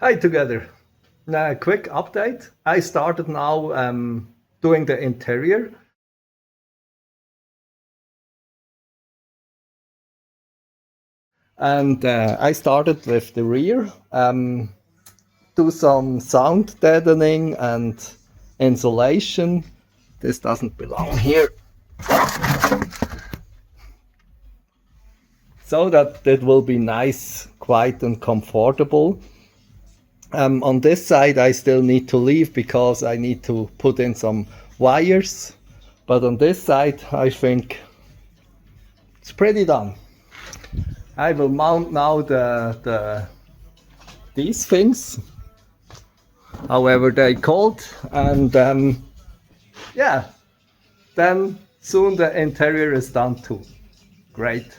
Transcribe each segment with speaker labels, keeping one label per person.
Speaker 1: Hi together. Now, a quick update. I started now doing the interior. And I started with the rear, do some sound deadening and insulation. This doesn't belong here. So that it will be nice, quiet and comfortable. On this side I still need to leave because I need to put in some wires. But on this side I think it's pretty done. I will mount now these things, however they called, and yeah, then soon the interior is done too. Great.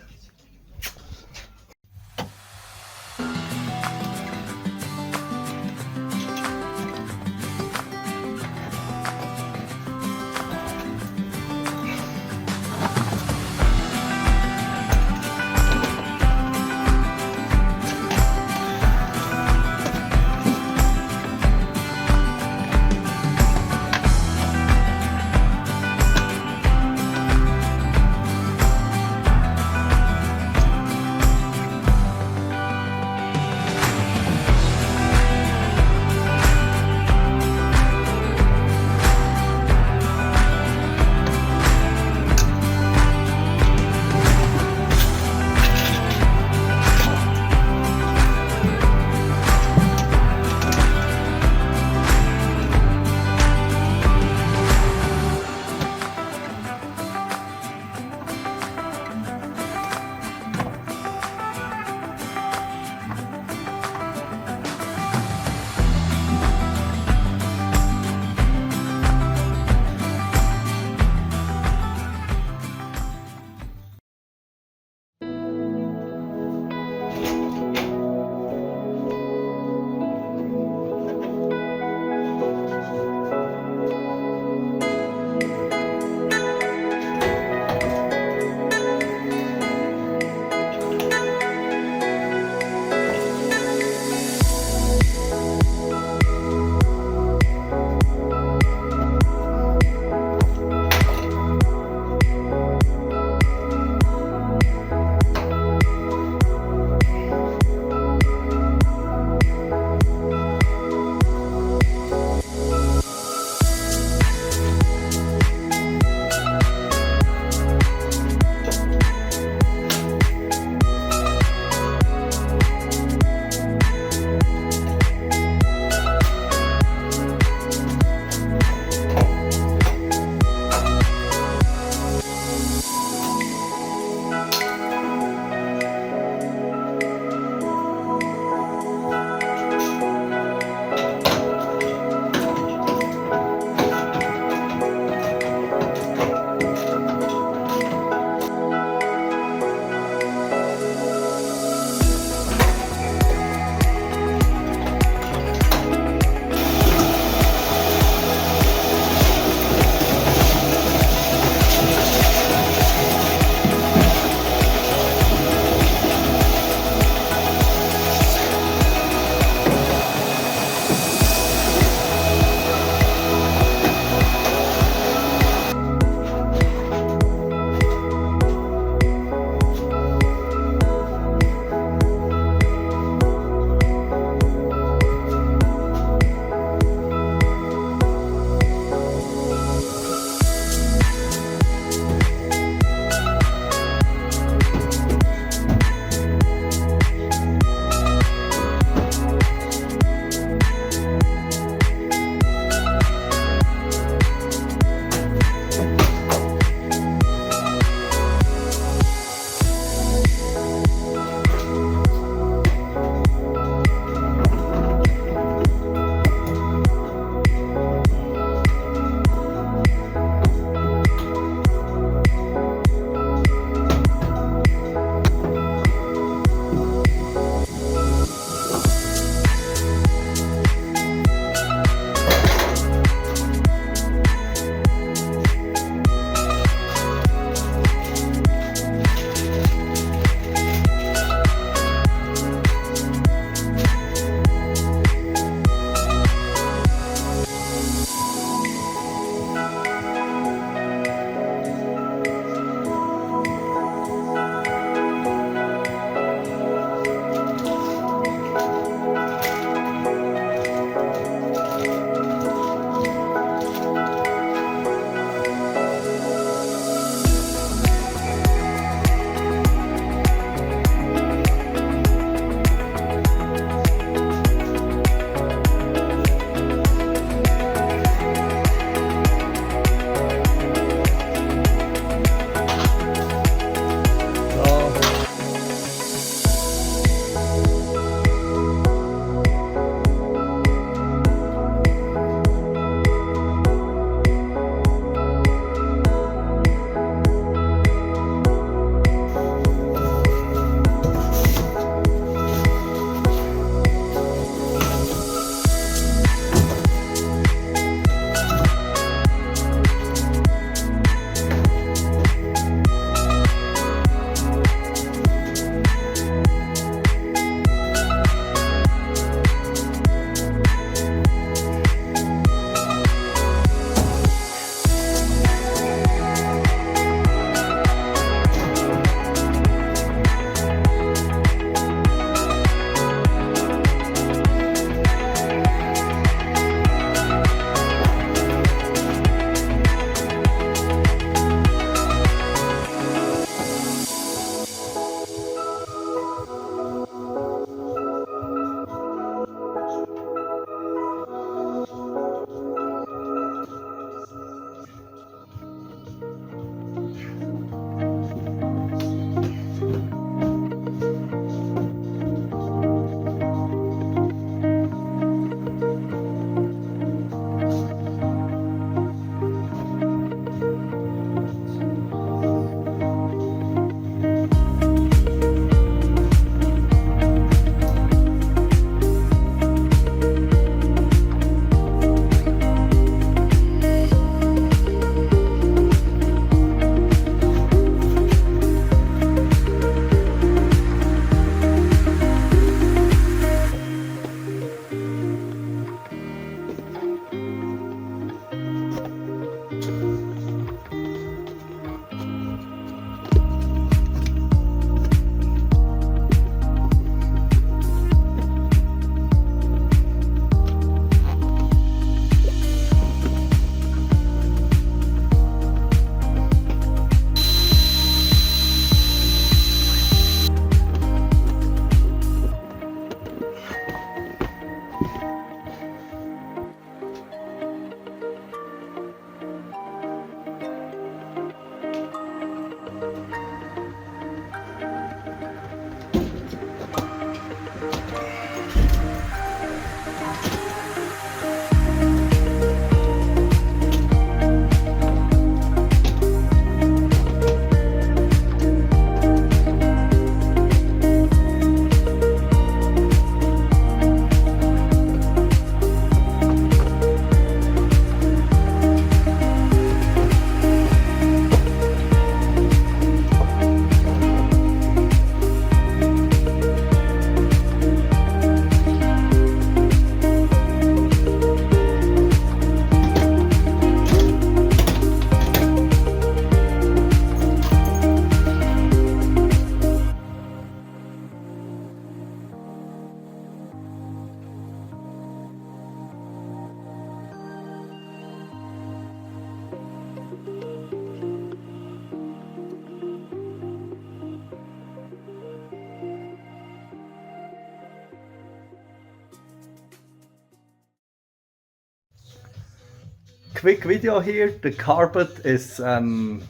Speaker 1: quick video here. The carpet is in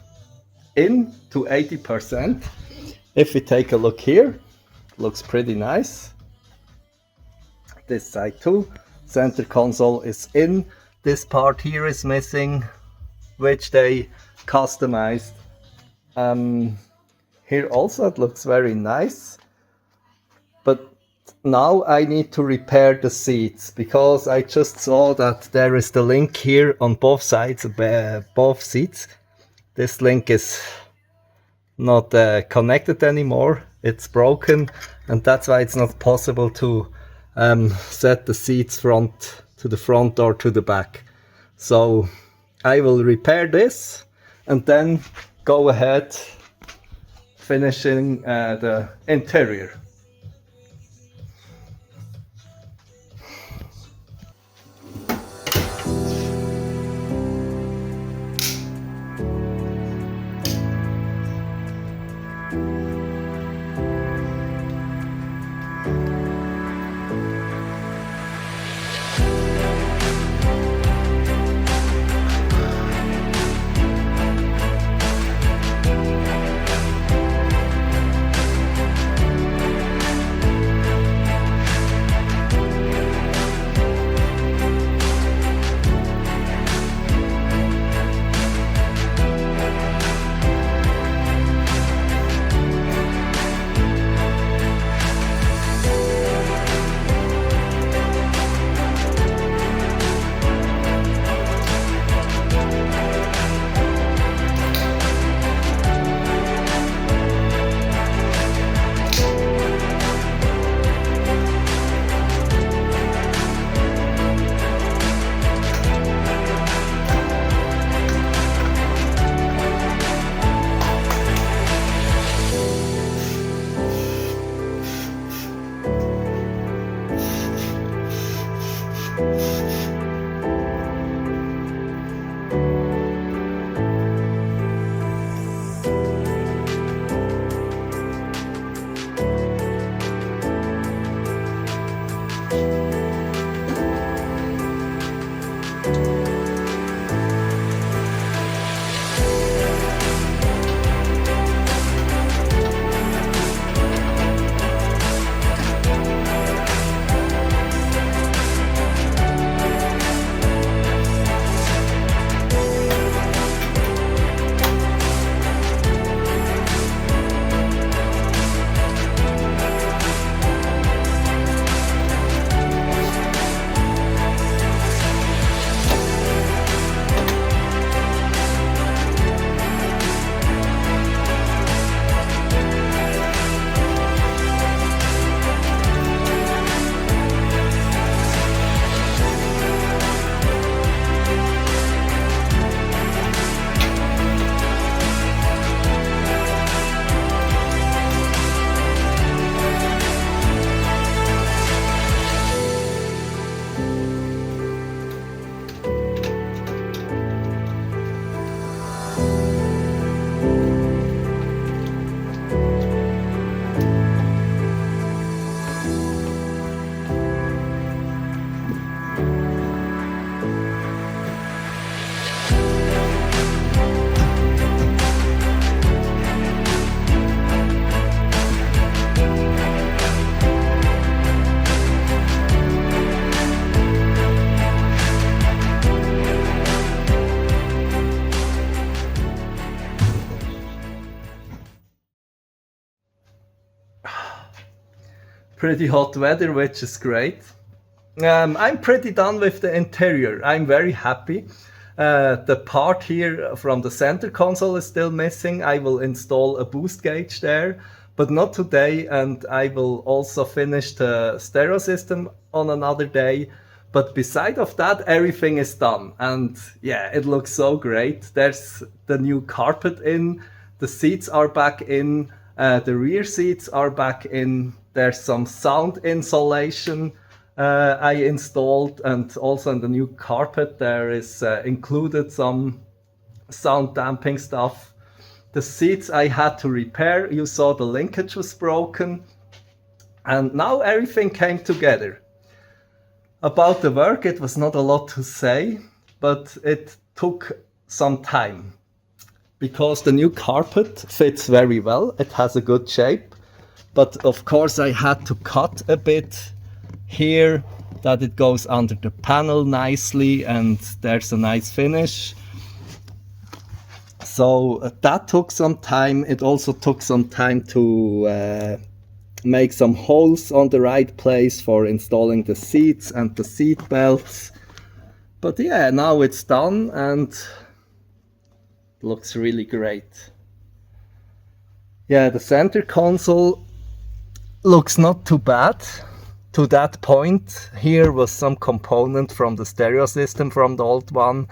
Speaker 1: to 80%. If we take a look here, looks pretty nice. This side too. Center console is in. This part here is missing, which they customized. Here also it looks very nice. But now I need to repair the seats, because I just saw that there is the link here on both sides, both seats. This link is not connected anymore. It's broken, and that's why it's not possible to set the seats to the front or to the back. So I will repair this and then go ahead finishing the interior. Pretty hot weather, which is great. I'm pretty done with the interior. I'm very happy. The part here from the center console is still missing. I will install a boost gauge there, but not today, and I will also finish the stereo system on another day. But beside of that, everything is done, and yeah, it looks so great. There's the new carpet in, the seats are back in, the rear seats are back in. There's some sound insulation I installed, and also in the new carpet there is included some sound damping stuff. The seats I had to repair. You saw the linkage was broken, and now everything came together. About the work, it was not a lot to say. but it took some time because the new carpet fits very well. It has a good shape, but of course I had to cut a bit here that it goes under the panel nicely and there's a nice finish. So that took some time. It also took some time to make some holes on the right place for installing the seats and the seat belts. But yeah, now it's done and looks really great. Yeah, the center console looks not too bad. To that point, here was some component from the stereo system from the old one,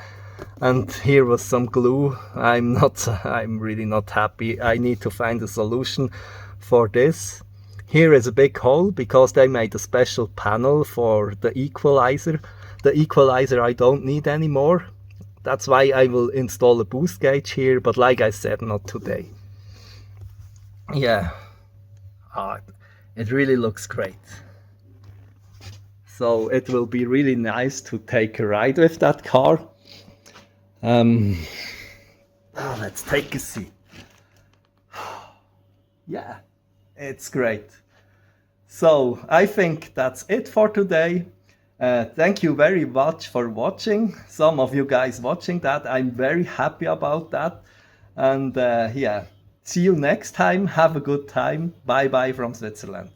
Speaker 1: and here was some glue. I'm really not happy. I need to find a solution for this. Here is a big hole because they made a special panel for the equalizer. The equalizer I don't need anymore. That's why I will install a boost gauge here, but like I said, not today. Yeah, it really looks great. So it will be really nice to take a ride with that car. Let's take a seat. Yeah, it's great. So I think that's it for today. Thank you very much for watching. Some of you guys watching that, I'm very happy about that. And yeah, see you next time. Have a good time. Bye bye from Switzerland.